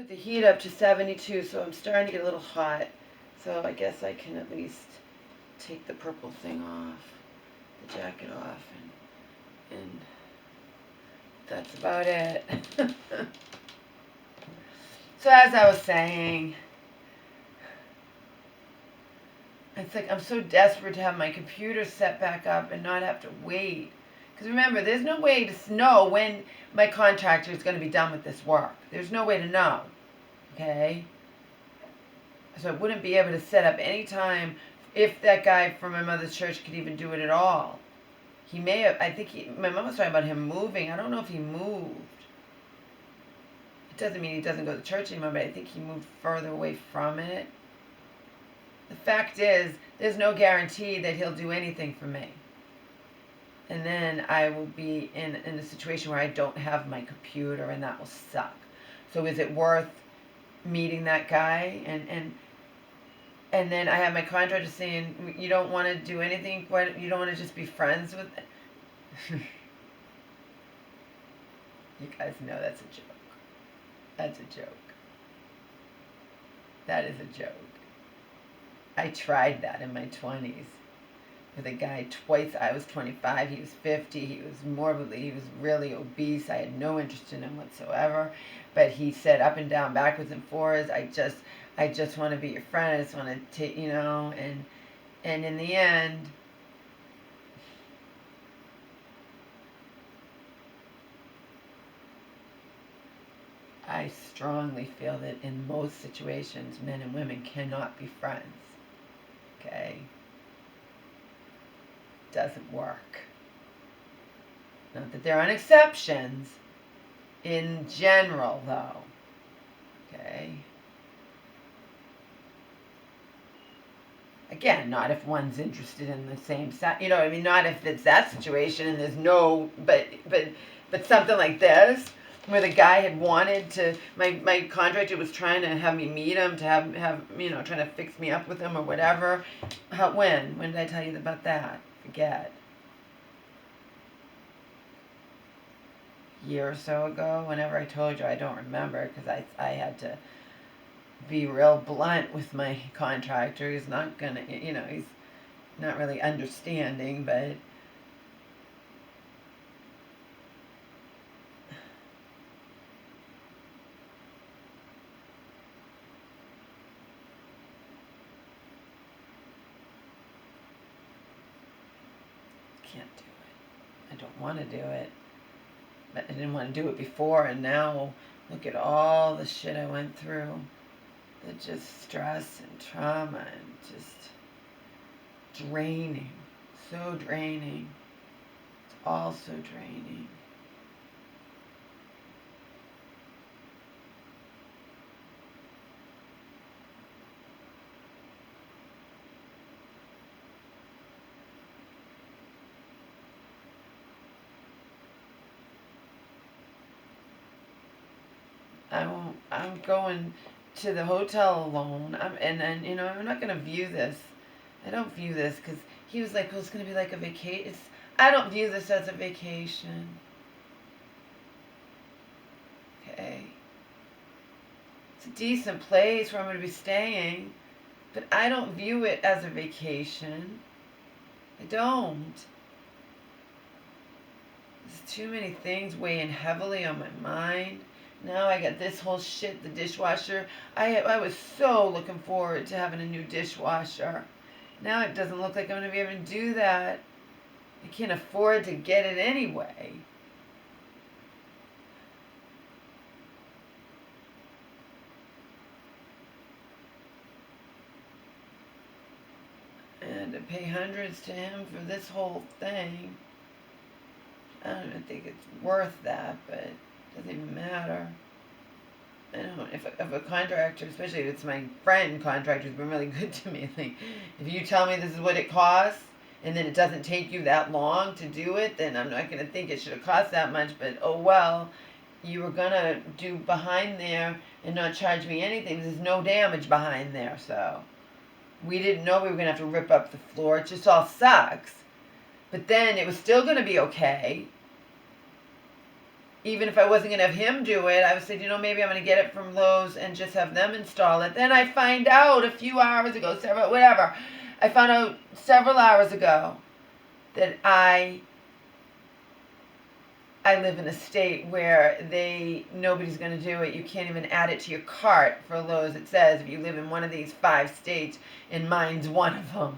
put the heat up to 72, so I'm starting to get a little hot. So I guess I can at least take the purple thing off, the jacket off, and that's about it. So as I was saying, it's like I'm so desperate to have my computer set back up and not have to wait. Because remember, there's no way to know when my contractor is going to be done with this work. There's no way to know. Okay? So I wouldn't be able to set up any time if that guy from my mother's church could even do it at all. He may have, I think my mom was talking about him moving. I don't know if he moved. It doesn't mean he doesn't go to church anymore, but I think he moved further away from it. The fact is, there's no guarantee that he'll do anything for me. And then I will be in a situation where I don't have my computer, and that will suck. So is it worth meeting that guy? And then I have my contractor saying, you don't want to do anything? You don't want to just be friends with it? You guys know that's a joke. That's a joke. That is a joke. I tried that in my 20s with a guy twice. I was 25, he was 50, he was really obese. I had no interest in him whatsoever. But he said up and down, backwards and forwards, I just want to be your friend. I just want to take, and in the end, I strongly feel that in most situations, men and women cannot be friends. Okay? Doesn't work. Not that there aren't exceptions. In general, though. Okay? Again, not if one's interested in the same side. Not if it's that situation and there's no, but something like this, where the guy had wanted to, my contractor was trying to have me meet him, to have trying to fix me up with him or whatever. When did I tell you about that? Forget. A year or so ago, whenever I told you, I don't remember, because I had to be real blunt with my contractor. He's not gonna, he's not really understanding, but can't do it. I don't want to do it. But I didn't want to do it before, and now look at all the shit I went through. The just stress and trauma and just draining. So draining. It's all so draining. I'm going to the hotel alone. I'm not going to view this. I don't view this because he was like, well, it's going to be like a vacation. I don't view this as a vacation. Okay. It's a decent place where I'm going to be staying, but I don't view it as a vacation. I don't. There's too many things weighing heavily on my mind. Now I got this whole shit, the dishwasher. I was so looking forward to having a new dishwasher. Now it doesn't look like I'm going to be able to do that. I can't afford to get it anyway. And to pay hundreds to him for this whole thing. I don't even think it's worth that, but it doesn't even matter. I don't. If a contractor, especially if it's my friend contractor, has been really good to me. Like, if you tell me this is what it costs, and then it doesn't take you that long to do it, then I'm not going to think it should have cost that much. But oh well, you were going to do behind there and not charge me anything. There's no damage behind there, so we didn't know we were going to have to rip up the floor. It just all sucks. But then it was still going to be okay. even if I wasn't going to have him do it, I would say, maybe I'm going to get it from Lowe's and just have them install it. Then I find out a few hours ago, I found out several hours ago that I live in a state where nobody's going to do it. You can't even add it to your cart for Lowe's. It says if you live in one of these 5 states, and mine's one of them.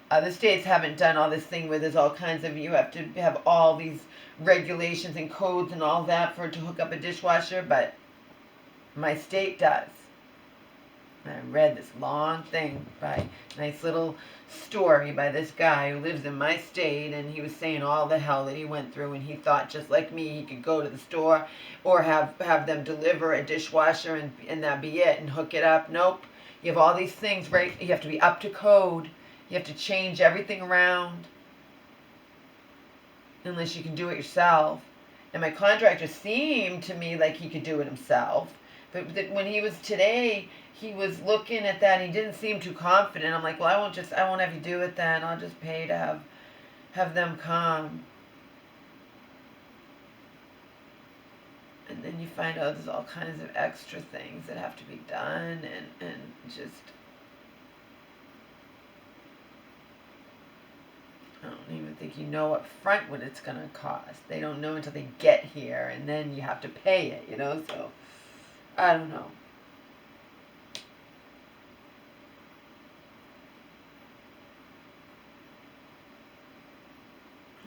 Other states haven't done all this thing where there's all kinds of, you have to have all these regulations and codes and all that to hook up a dishwasher, but my state does. And I read this long thing nice little story by this guy who lives in my state, and he was saying all the hell that he went through, and he thought just like me he could go to the store or have them deliver a dishwasher and that be it and hook it up. Nope. You have all these things, right? You have to be up to code. You have to change everything around unless you can do it yourself. And my contractor seemed to me like he could do it himself. But when he was today, he was looking at that and he didn't seem too confident. I'm like, well, I won't have you do it then. I'll just pay to have them come. And then you find out there's all kinds of extra things that have to be done and just... I don't even think you know up front what it's going to cost. They don't know until they get here, and then you have to pay it, so I don't know.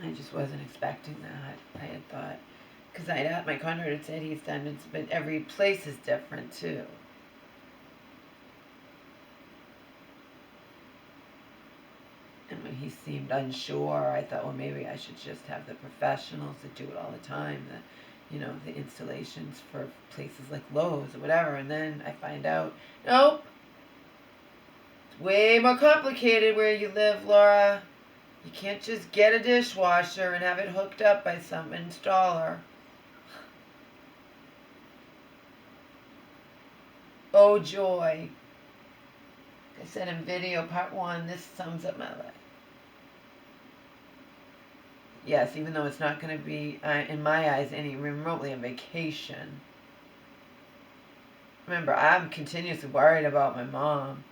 I just wasn't expecting that. I had thought, because my contractor had said he's done it, but every place is different too. And when he seemed unsure, I thought, well, maybe I should just have the professionals that do it all the time, the installations for places like Lowe's or whatever. And then I find out, nope, it's way more complicated where you live, Laura. You can't just get a dishwasher and have it hooked up by some installer. Oh, joy. I said in video part 1, this sums up my life. Yes, even though it's not going to be, in my eyes, any remotely a vacation. Remember, I'm continuously worried about my mom.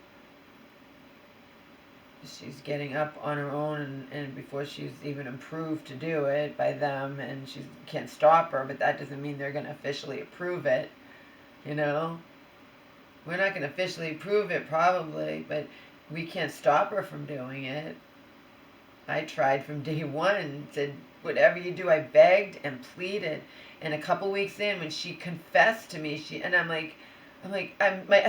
She's getting up on her own, and before she's even approved to do it by them, and she can't stop her, but that doesn't mean they're going to officially approve it, We're not going to officially approve it, probably, but we can't stop her from doing it. I tried from day one, said, whatever you do, I begged and pleaded. And a couple weeks in, when she confessed to me, I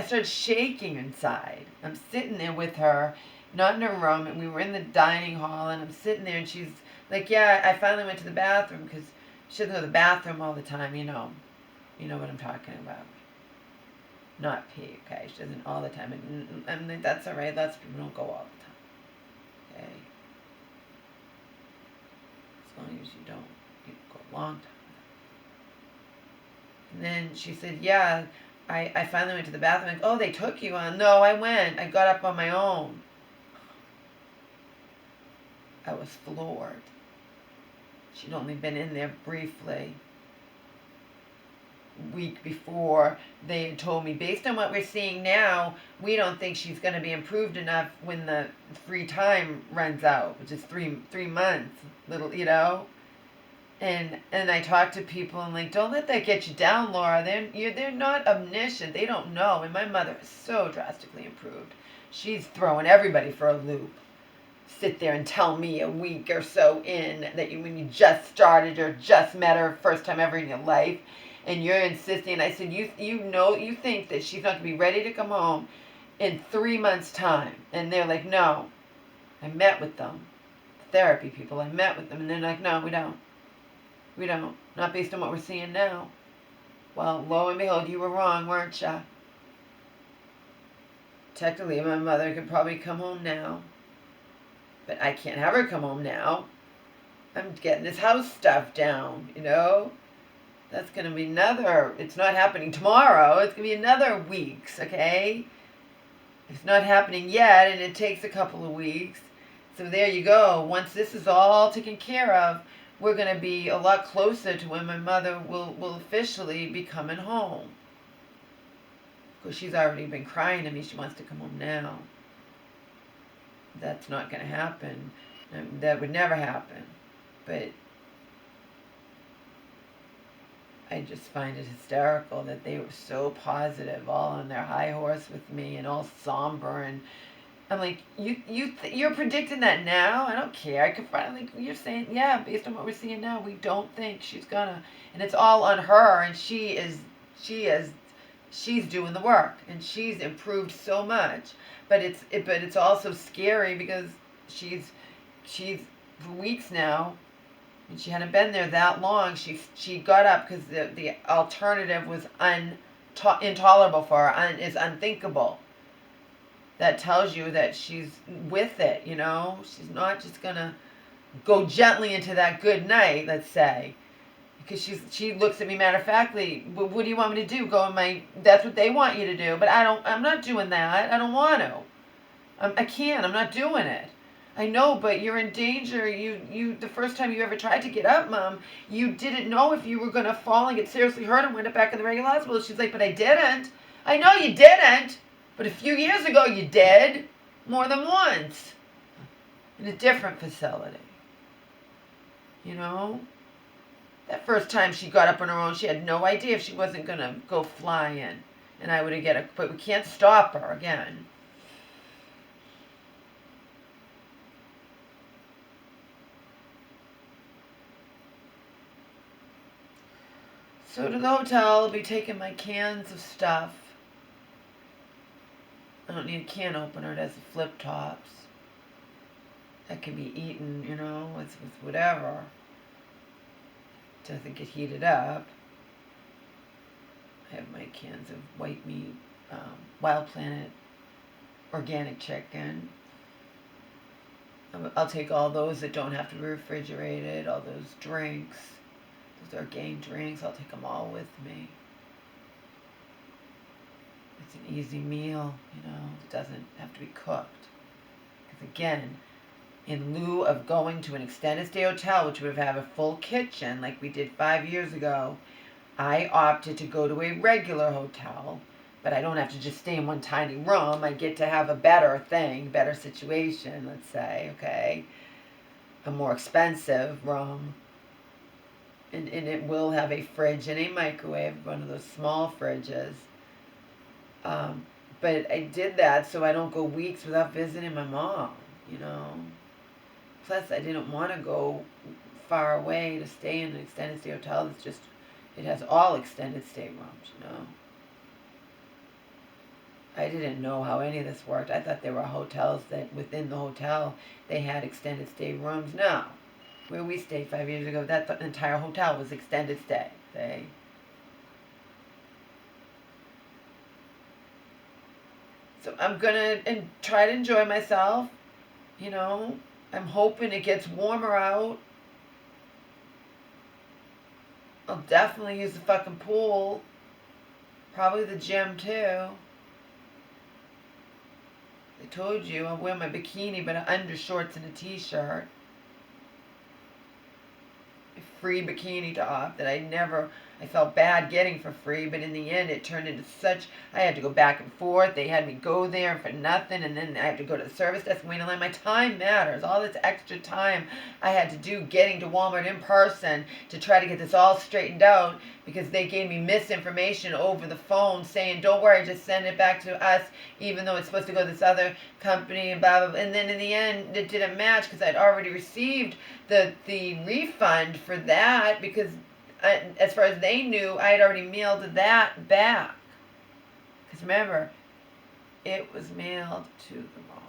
started shaking inside. I'm sitting there with her, not in her room, and we were in the dining hall, and I'm sitting there, and she's like, yeah, I finally went to the bathroom, because she doesn't go to the bathroom all the time, You know what I'm talking about. Not pee, okay? She doesn't all the time. And I'm like, that's all right. Lots of people don't go all the time. Okay? As long as you don't go a long time. And then she said, yeah, I finally went to the bathroom. Like, oh, they took you on. No, I went. I got up on my own. I was floored. She'd only been in there briefly. Week before, they had told me, based on what we're seeing now, we don't think she's going to be improved enough when the free time runs out, which is three months, and I talk to people and like, don't let that get you down, Laura. They're not omniscient. They don't know. And my mother is so drastically improved. She's throwing everybody for a loop. Sit there and tell me a week or so in that when you just started or just met her first time ever in your life, and you're insisting. And I said, you think that she's not going to be ready to come home in 3 months' time. And they're like, no. I met with them. Therapy people, I met with them. And they're like, no, we don't. We don't. Not based on what we're seeing now. Well, lo and behold, you were wrong, weren't you? Technically, my mother could probably come home now. But I can't have her come home now. I'm getting this house stuff down, That's going to be it's not happening tomorrow. It's going to be another weeks, okay? It's not happening yet, and it takes a couple of weeks. So there you go. Once this is all taken care of, we're going to be a lot closer to when my mother will officially be coming home. Because she's already been crying to me. She wants to come home now. That's not going to happen. That would never happen. But I just find it hysterical that they were so positive, all on their high horse with me and all somber. And I'm like, you're predicting that now? I don't care. I could finally, you're saying, yeah, based on what we're seeing now, we don't think she's gonna. And it's all on her, and she's doing the work, and she's improved so much. But it's also scary because she's for weeks now, and she hadn't been there that long. She got up because the alternative was intolerable for her, is unthinkable. That tells you that she's with it, you know? She's not just gonna go gently into that good night, let's say. Because she looks at me matter of factly, what do you want me to do? That's what they want you to do. But I'm not doing that. I don't want to. I can't. I'm not doing it. I know, but you're in danger. The first time you ever tried to get up, Mom, you didn't know if you were going to fall and get seriously hurt and wind up back in the regular hospital. She's like, but I didn't. I know you didn't. But a few years ago you did. More than once. In a different facility. You know? That first time she got up on her own, she had no idea if she wasn't going to go flying. And I would have get her. But we can't stop her again. So to the hotel, I'll be taking my cans of stuff. I don't need a can opener. It has the flip tops. That can be eaten, you know, with whatever. It doesn't get heated up. I have my cans of white meat, Wild Planet organic chicken. I'll take all those that don't have to be refrigerated, all those drinks, those organic drinks, I'll take them all with me. It's an easy meal, you know, it doesn't have to be cooked. Because again, in lieu of going to an extended stay hotel, which would have a full kitchen like we did 5 years ago, I opted to go to a regular hotel, but I don't have to just stay in one tiny room. I get to have a better situation, let's say, okay? A more expensive room. And it will have a fridge and a microwave, one of those small fridges. But I did that so I don't go weeks without visiting my mom, you know. Plus, I didn't want to go far away to stay in an extended stay hotel. It has all extended stay rooms, you know. I didn't know how any of this worked. I thought there were hotels that within the hotel they had extended stay rooms. No. Where we stayed 5 years ago, that entire hotel was extended stay. Okay? So I'm going to try to enjoy myself, you know. I'm hoping it gets warmer out. I'll definitely use the fucking pool. Probably the gym too. I told you I'll wear my bikini but undershorts and a t-shirt. A free bikini top that I felt bad getting for free, but in the end it turned into I had to go back and forth. They had me go there for nothing, and then I had to go to the service desk and wait in line. My time matters. All this extra time I had to do getting to Walmart in person to try to get this all straightened out because they gave me misinformation over the phone saying, don't worry, just send it back to us, even though it's supposed to go to this other company and blah, blah, blah. And then in the end, it didn't match because I'd already received the refund for that because as far as they knew, I had already mailed that back. Because remember, it was mailed to the mom.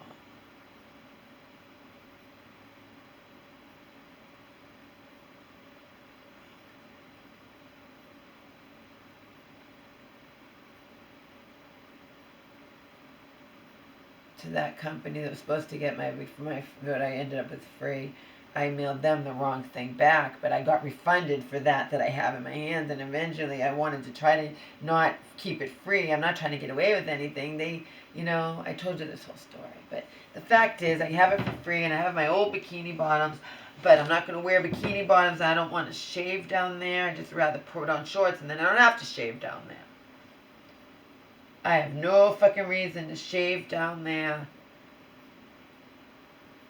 To that company that was supposed to get what I ended up with free. I mailed them the wrong thing back, but I got refunded for that I have in my hands, and eventually I wanted to try to not keep it free. I'm not trying to get away with anything. I told you this whole story, but the fact is I have it for free, and I have my old bikini bottoms But I'm not going to wear bikini bottoms. I don't want to shave down there. I just rather put on shorts, and then I don't have to shave down there. I have no fucking reason to shave down there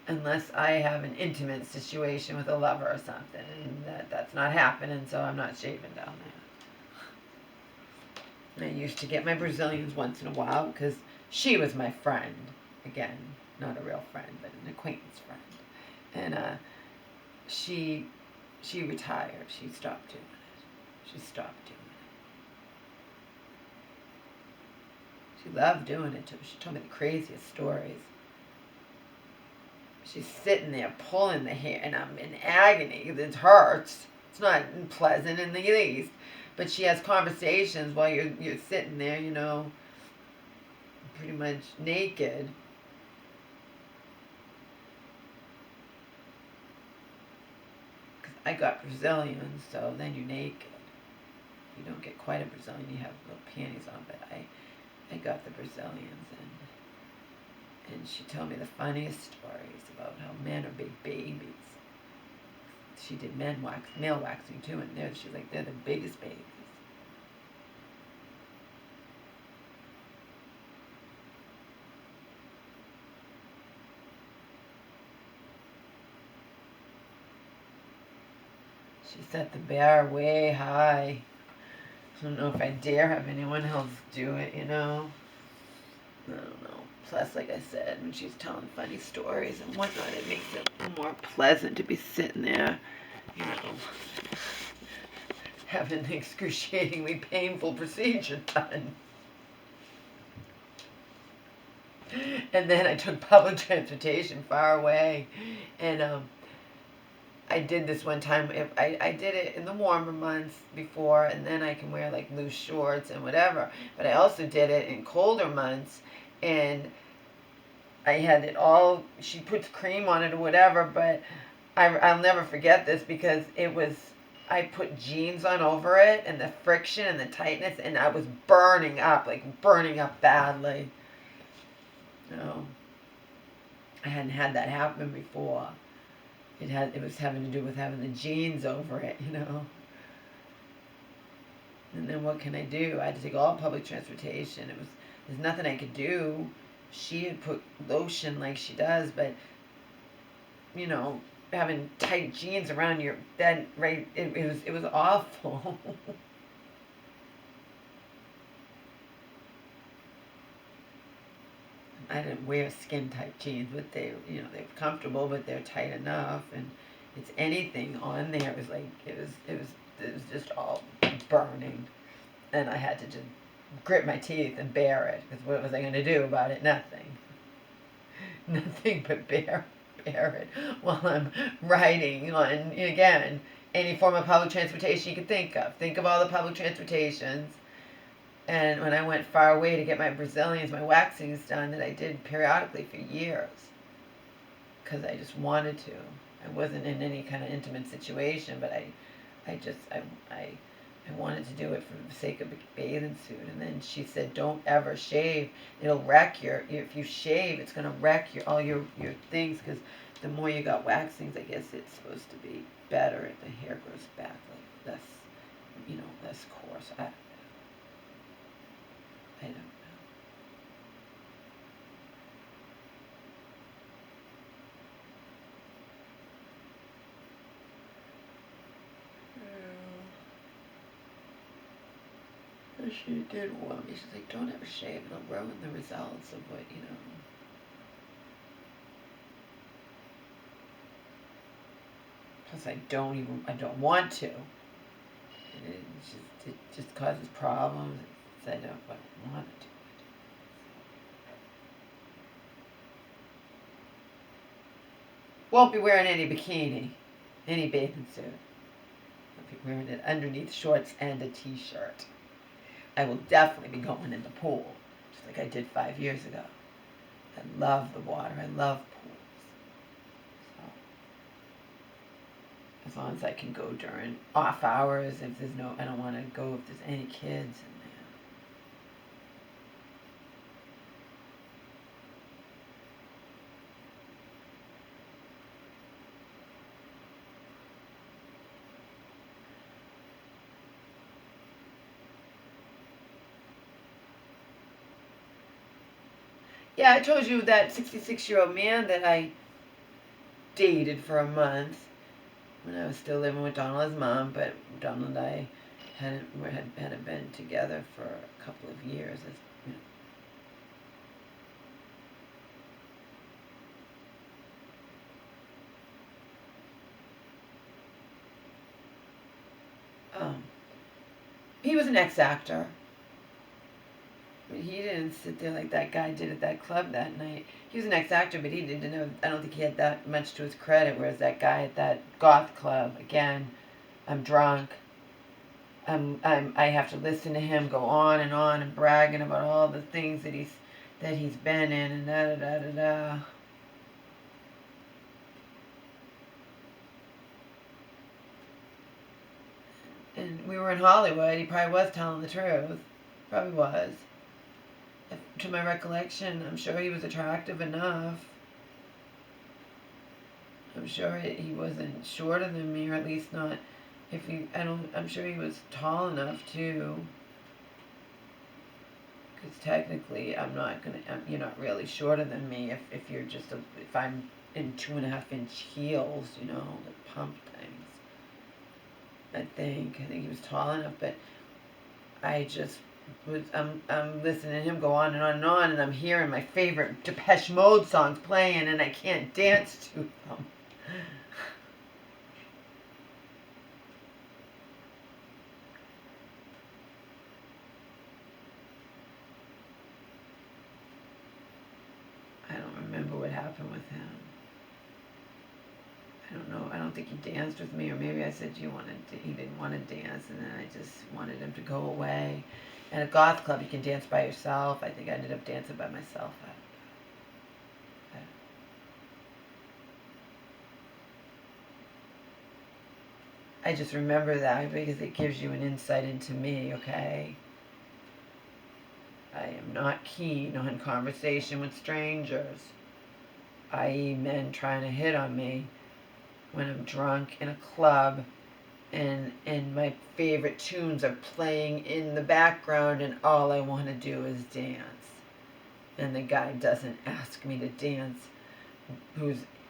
unless I have an intimate situation with a lover or something, and that's not happening, so I'm not shaving down there. I used to get my Brazilians once in a while because she was my friend. Again, not a real friend, but an acquaintance friend. And she retired. She stopped doing it. She stopped doing it. She loved doing it too. She told me the craziest stories. She's sitting there pulling the hair, and I'm in agony. It hurts. It's not pleasant in the least. But she has conversations while you're sitting there, you know, pretty much naked. Because I got Brazilians, so then you're naked. You don't get quite a Brazilian, you have little panties on, but I got the Brazilians, and she told me the funniest stories about how men are big babies. She did male waxing too, and she's like, they're the biggest babies. She set the bar way high. I don't know if I dare have anyone else do it, you know. I don't know. Plus, like I said, when she's telling funny stories and whatnot, it makes it more pleasant to be sitting there, you know, having an excruciatingly painful procedure done. And then I took public transportation far away, and I did this one time. I did it in the warmer months before, and then I can wear like loose shorts and whatever. But I also did it in colder months, and I had it all, she puts cream on it or whatever, but I'll never forget this because I put jeans on over it, and the friction and the tightness, and I was burning up badly. You know, I hadn't had that happen before. It was having to do with having the jeans over it, you know. And then what can I do? I had to take all public transportation. There's nothing I could do. She had put lotion like she does, but, you know, having tight jeans around your bed, right, it was awful. I didn't wear skin tight jeans, but they were comfortable, but they're tight enough, and it's anything on there. It was just all burning, and I had to just grit my teeth and bear it, because what was I going to do about it? Nothing. Nothing but bear it while I'm riding on, again, any form of public transportation you could think of. Think of all the public transportations. And when I went far away to get my Brazilians, my waxings done, that I did periodically for years, because I just wanted to. I wasn't in any kind of intimate situation, but I wanted to do it for the sake of a bathing suit. And then she said, don't ever shave. It'll wreck if you shave, it's going to wreck all your things, because the more you got waxings, I guess it's supposed to be better if the hair grows back, like less coarse. I don't know. Yeah. She did warn me. She's like, don't ever shave. It'll ruin the results of what, you know. Plus, I don't want to. And it just causes problems. I don't want to. Won't be wearing any bikini, any bathing suit. I'll be wearing it underneath shorts and a t-shirt. I will definitely be going in the pool, just like I did 5 years ago. I love the water. I love pools. So, as long as I can go during off hours, I don't want to go if there's any kids in there. Yeah, I told you that 66-year-old man that I dated for a month when I was still living with Donald's mom, but Donald and I hadn't been together for a couple of years. As, you know. He was an ex-actor. He didn't sit there like that guy did at that club that night. He was an ex-actor, but he didn't know. I don't think he had that much to his credit. Whereas that guy at that goth club, again, I'm drunk. I have to listen to him go on and bragging about all the things that he's been in and da da da da da. And we were in Hollywood. He probably was telling the truth. Probably was. To my recollection, I'm sure he was attractive enough. I'm sure he wasn't shorter than me, or at least not. I'm sure he was tall enough too. Because technically, you're not really shorter than me if you're if I'm in 2.5-inch heels, the pump things. I think he was tall enough, but I'm listening to him go on and on and on, and I'm hearing my favorite Depeche Mode songs playing, and I can't dance to them. I don't remember what happened with him. I don't know. I don't think he danced with me, or maybe I said he didn't want to dance, and then I just wanted him to go away. At a goth club, you can dance by yourself. I think I ended up dancing by myself. I just remember that because it gives you an insight into me, okay? I am not keen on conversation with strangers, i.e. men trying to hit on me when I'm drunk in a club and my favorite tunes are playing in the background and all I want to do is dance. And the guy doesn't ask me to dance.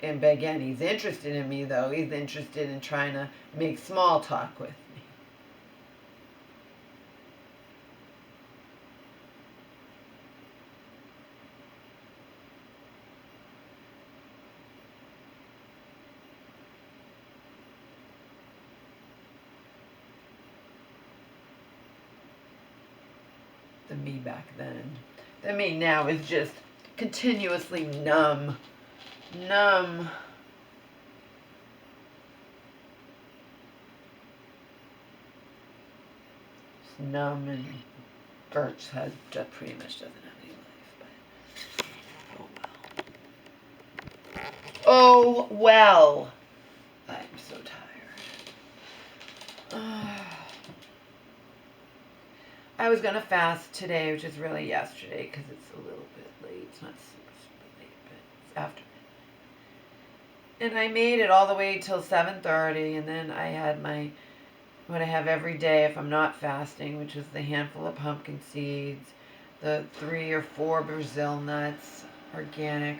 And again, he's interested in me though. He's interested in trying to make small talk with me. The me back then. The me now is just continuously numb. Numb. Just numb, and Birch pretty much doesn't have any life. But oh well. I'm so tired. I was going to fast today, which is really yesterday, because it's a little bit late. It's not super late, but it's after. And I made it all the way till 7:30, and then I had what I have every day if I'm not fasting, which was the handful of pumpkin seeds, the 3 or 4 Brazil nuts, organic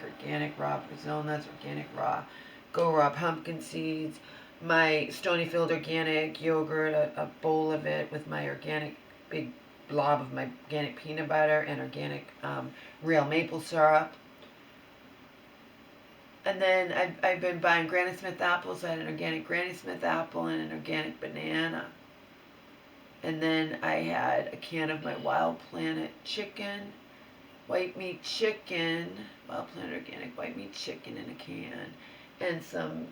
raw Brazil nuts, organic raw, go raw pumpkin seeds, my Stonyfield organic yogurt, a bowl of it with my organic big blob of my organic peanut butter and organic real maple syrup. And then I've been buying Granny Smith apples. I had an organic Granny Smith apple and an organic banana. And then I had a can of my Wild Planet chicken, white meat chicken, Wild Planet organic white meat chicken in a can, and some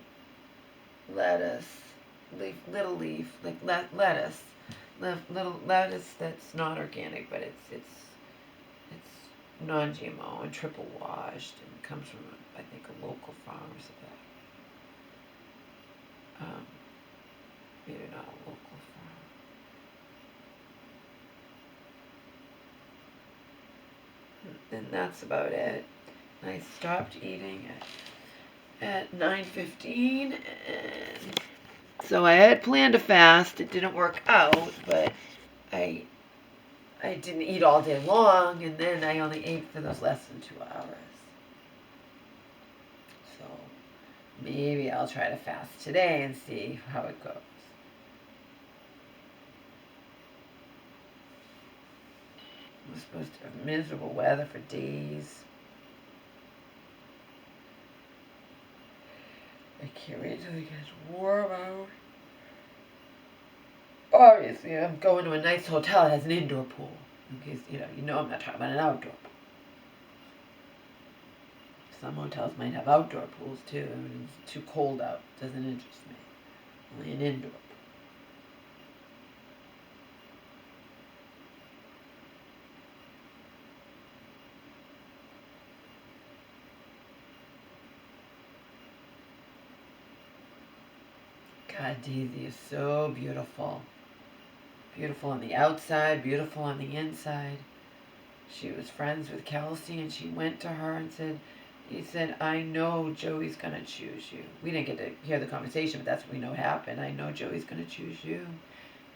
lettuce, little leaf, like lettuce. Little lettuce that's not organic, but it's non-GMO and triple washed and comes from I think a local farm or something. Maybe not a local farm. And that's about it. I stopped eating at 9:15 and so I had planned to fast. It didn't work out, but I I didn't eat all day long, and then I only ate for those less than 2 hours. So maybe I'll try to fast today and see how it goes. We're supposed to have miserable weather for days. I can't wait till it gets warm out. Obviously, I'm going to a nice hotel that has an indoor pool. In case, you know I'm not talking about an outdoor pool. Some hotels might have outdoor pools too. I mean, it's too cold out. Doesn't interest me. Only an indoor pool. God, Daisy is so beautiful. Beautiful on the outside, beautiful on the inside. She was friends with Kelsey, and she went to her and he said, I know Joey's going to choose you. We didn't get to hear the conversation, but that's what we know happened. I know Joey's going to choose you.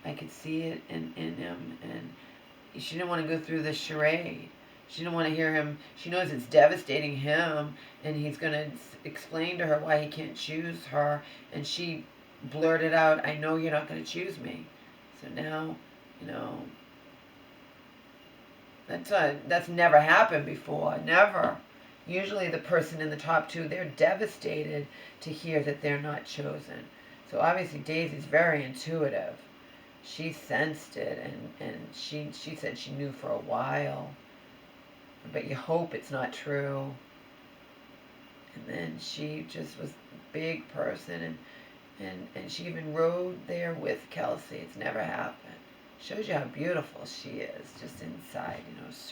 I could see it in him, and she didn't want to go through the charade. She didn't want to hear him. She knows it's devastating him, and he's going to explain to her why he can't choose her, and she blurted out, I know you're not going to choose me. So now, that's never happened before. Never. Usually the person in the top two, they're devastated to hear that they're not chosen. So obviously Daisy's very intuitive. She sensed it, and she said she knew for a while. But you hope it's not true. And then she just was a big person, and she even rode there with Kelsey. It's never happened. Shows you how beautiful she is, just inside,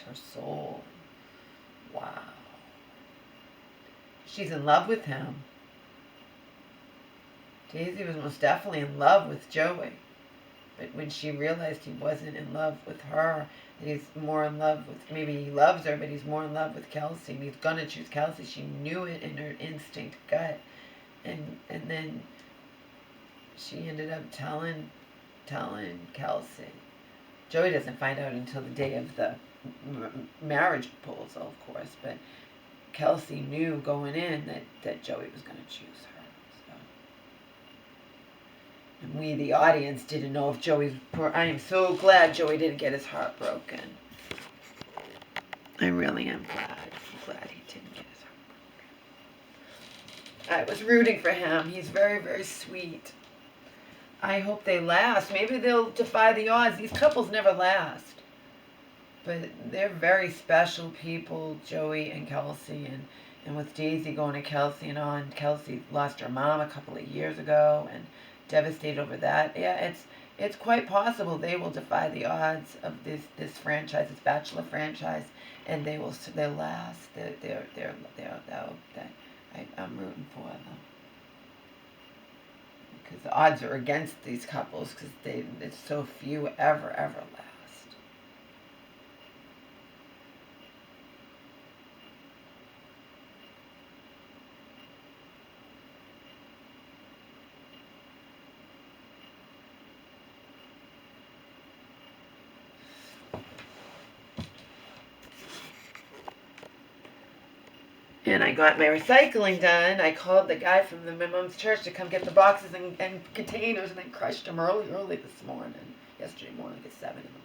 her soul. Wow. She's in love with him. Daisy was most definitely in love with Joey. But when she realized he wasn't in love with her, that he's more in love with, maybe he loves her, but he's more in love with Kelsey, and he's going to choose Kelsey. She knew it in her instinct gut. And then she ended up telling Kelsey. Joey doesn't find out until the day of the marriage proposal, of course, but Kelsey knew going in that Joey was going to choose her. So. And we, the audience, didn't know if Joey's poor. I am so glad Joey didn't get his heart broken. I really am glad. I'm glad he didn't get his heart broken. I was rooting for him. He's very, very sweet. I hope they last. Maybe they'll defy the odds. These couples never last. But they're very special people, Joey and Kelsey. And with Daisy going to Kelsey and on, Kelsey lost her mom a couple of years ago and devastated over that. Yeah, it's quite possible they will defy the odds of this franchise, this Bachelor franchise, and they'll last. I'm rooting for them. Because the odds are against these couples because it's so few ever last. And I got my recycling done. I called the guy from my mom's church to come get the boxes and containers, and I crushed them early this morning. Yesterday morning at 7 in the morning.